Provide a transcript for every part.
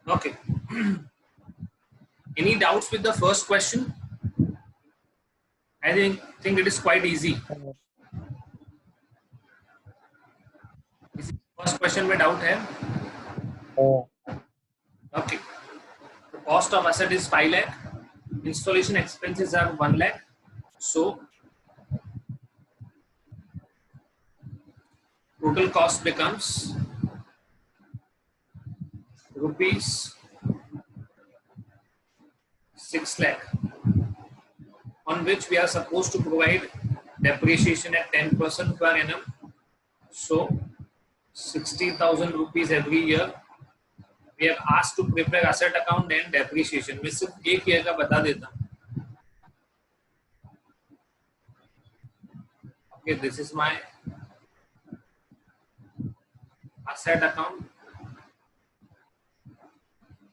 Okay. Any doubts with the first question? I think it is quite easy. First question में doubt है? Okay. The cost of asset is 5 lakh. Installation expenses are 1 lakh. So total cost becomes rupees 6 lakh, on which we are supposed to provide depreciation at 10% per annum. So 60,000 rupees every year. We have asked to prepare asset account and depreciation. मैं सिर्फ एक year का बता देता हूँ. Okay, this is my asset account.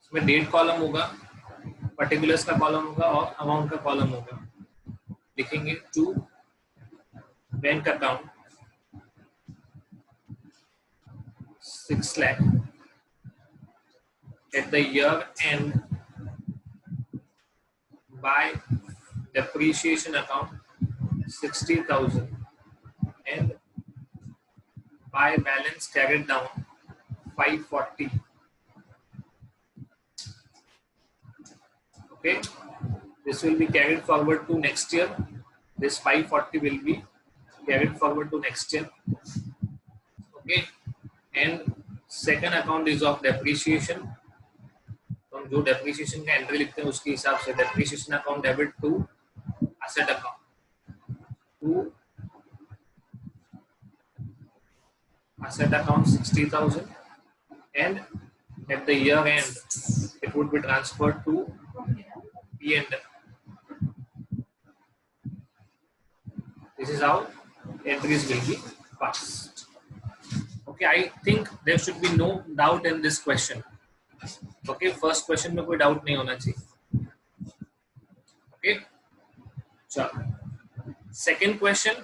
इसमें date column होगा, particulars का कॉलम होगा और अमाउंट का कॉलम होगा. लिखेंगे to bank account 6 lakh at the year end by depreciation account 60,000 and by balance carried down 540. Okay, this will be carried forward to next year. This 540 will be carried forward to next year. Okay, and second account is of depreciation. तो हम जो depreciation का entry लिखते हैं उसके हिसाब से depreciation account debit to asset account to asset account 60,000 and at the year end it would be transferred to P&L. This is how entries will be passed. Okay, I think there should be no doubt in this question. Okay, first question में कोई doubt नहीं होना चाहिए. Okay, चलो. Second question,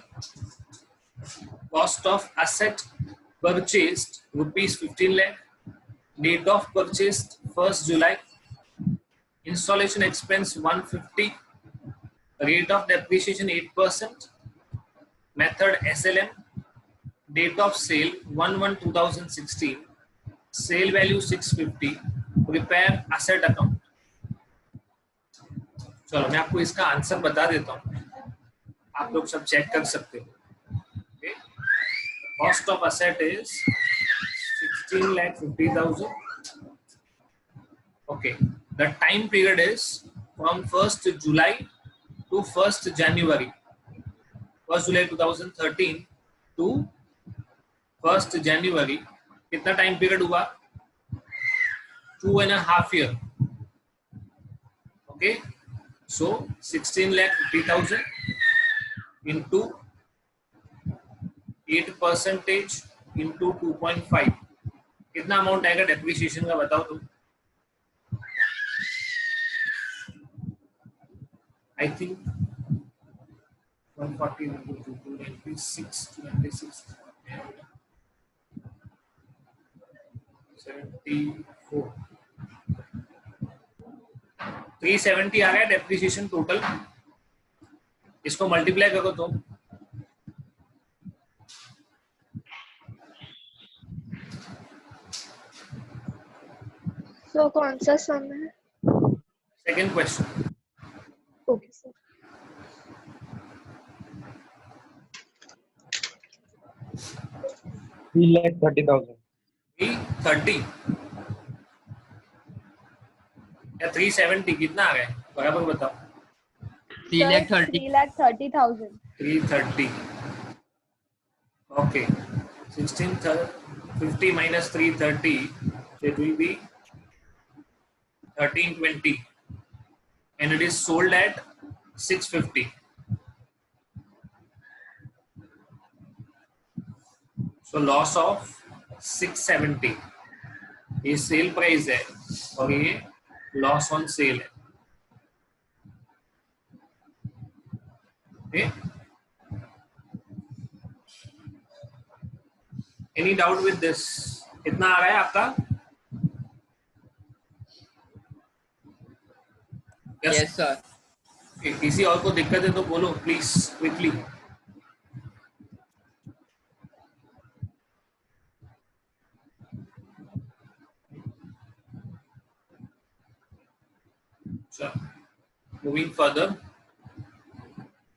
cost of asset purchased rupees 15 lakh. Date of purchased 1st July. Installation expense 150. Rate of depreciation 8%. Method SLM. Date of sale 1/1/2016. Sale value 650. Prepare asset account. चलो मैं आपको इसका आंसर बता देता हूँ, आप लोग सब चेक कर सकते हो. Okay? Cost of asset is 16,50,000. Okay. The time period is from 1st July to 1st January. 1st July 2013 to 1st January. कितना टाइम पीरियड हुआ? 2.5 year. Okay. So 16,50,000 into 8% into 2.5. कितना अमाउंट आएगा डेप्रिसिएशन का बताओ तुम? I think 140 into 296, 74. 370 आ गया depreciation total. इसको multiply करो तो सो कौन सा सम है? Second question. Okay sir. $330,000. 330 या 370 कितना आ गया बराबर बताओ? 3,30,000. 330. Okay. 1650 minus 330, it will be 1320, and it is sold at 650. So loss of 670. ये सेल प्राइस है और ये लॉस ऑन सेल है. Okay? Any doubt with this? कितना आ रहा है आपका? Yes, sir. किसी और को दिक्कत है तो बोलो please quickly. Moving further,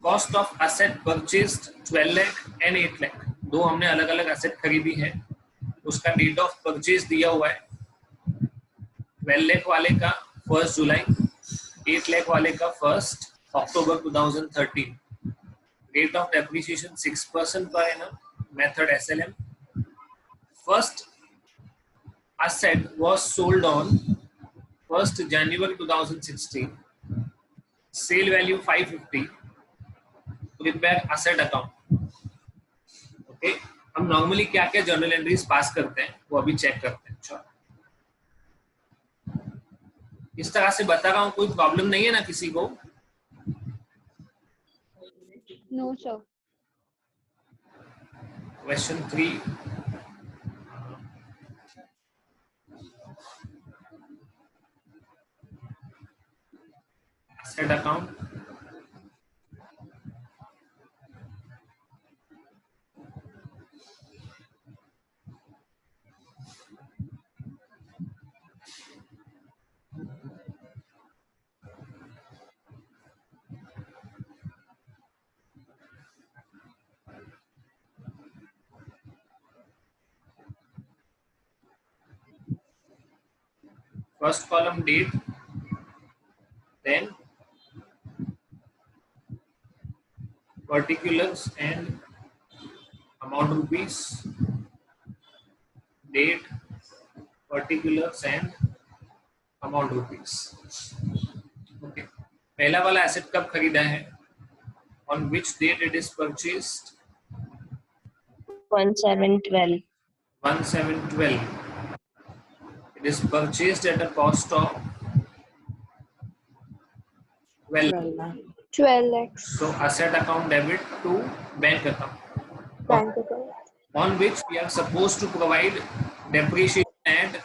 cost of asset purchased 12 lakh and 8 lakh. दो हमने अलग अलग एसेट खरीदी है, उसका डेट ऑफ परचेज दिया हुआ है. 12 लाख वाले का 1 जुलाई, 8 लाख वाले का 1 अक्टूबर 2013. Rate of depreciation 6% per annum. Method SLM. First asset was sold on 1st January 2016. Sale value 550. Prepare asset account. Okay. हम नॉर्मली क्या क्या जर्नल एंट्रीज पास करते हैं वो अभी चेक करते हैं. चलो इस तरह से बता रहा हूँ, कोई प्रॉब्लम नहीं है ना किसी को? No, sir. Question 3. Asset account. First column date, then particulars and amount rupees, date, particulars and amount rupees. Okay. पहला वाला एसेट कब खरीदा है? On which date it is purchased? 1712. 1712. It is purchased at a cost of 12. 12 lakhs. So asset account debit to bank account, Bank account. on which we are supposed to provide depreciation at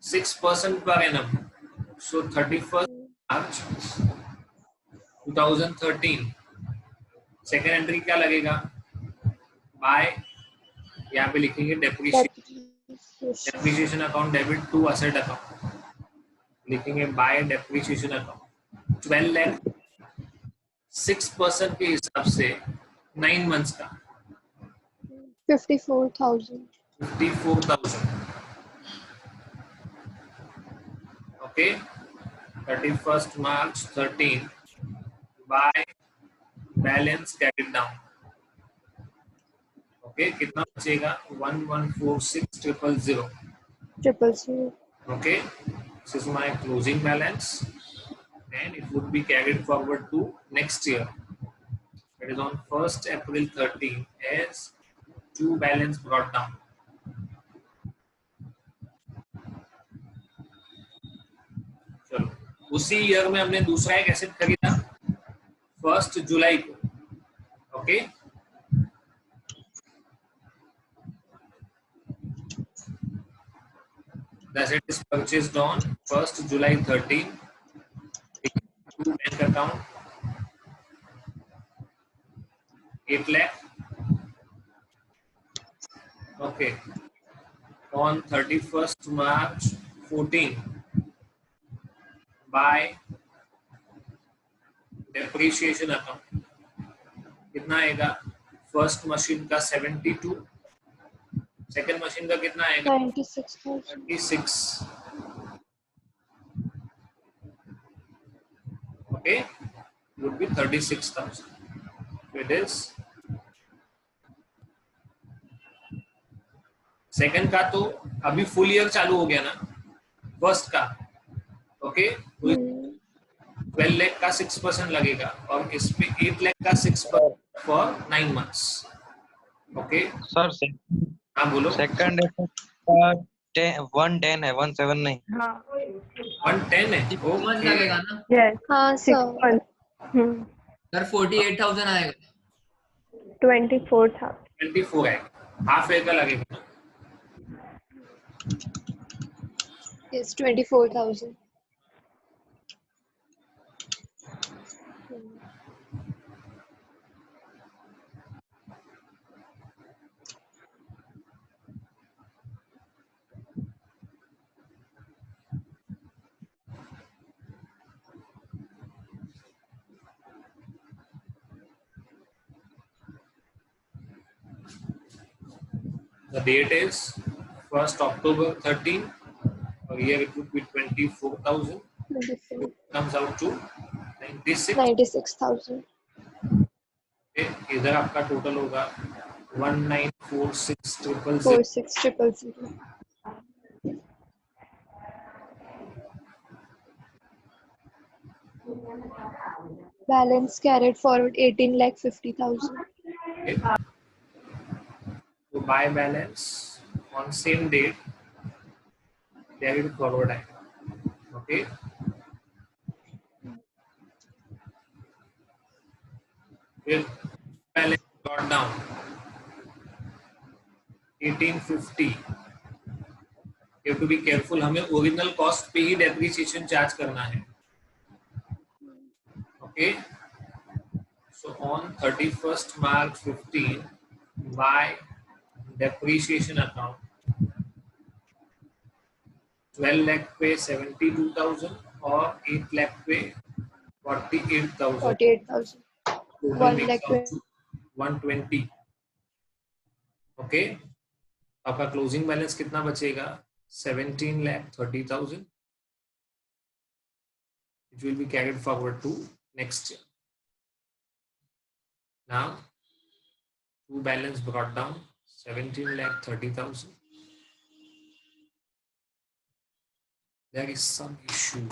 6% per annum. So 31st March 2013. Second entry क्या लगेगा? By, यहाँ पे लिखेंगे depreciation account debit to asset account, लिखेंगे by depreciation account. 12 lakh 6% के हिसाब से 9 months का 54,000. 54,000. Okay. 31st March 13 by balance carried down. Okay, कितना बचेगा? 1146,000. 000. Okay, this is my closing balance and it would be carried forward to next year. It is on 1st April 13 as two balance brought down. चलो, उसी year में हमने दूसरा एक asset खरीदा 1 जुलाई को. Okay. The asset is purchased on 1st July 13. To bank account 8 lakh. Okay. On 31st March 14 by depreciation account कितना आएगा? फर्स्ट मशीन का 72, सेकंड मशीन का कितना आएगा? 96,000. 36. Okay, would be 36,000. It is second का तो अभी फुल ईयर चालू हो गया ना, फर्स्ट का. ओके. 12 लाख का 6% लगेगा और इसमें 8 लाख का 6% फॉर 9 मंथ्स. Okay sir. हाँ बोलो. सेकंड 110 है, 17 नहीं. 110 है. 6 मंथ लगेगा ना Yes. हाँ 6 sir. months. सर? 48,000 आएगा. 24,000. 24 है, हाफ ईयर का लगेगा. Yes, 24,000. The date is 1st October 13. Here it would be 24,000. 24. Comes out to 96. 96,000. इधर आपका टोटल होगा 1946,000. 46,000. Balance carried forward 18,50,000. Okay. तो by balance on same date carried forward है. ओके, फिर balance brought down 1850. You have to be careful, हमें original cost पे ही depreciation charge करना है. Okay, so on 31st March 15 by depreciation account 12 lakh पे 72,000 और 8 lakh पे 48,000. 48,000. Total 1 makes lakh out to 120. Okay, आपका क्लोजिंग बैलेंस कितना बचेगा? 17,30,000. It will be carried forward to next year. Now, to balance brought down 17,30,000. There is some issue.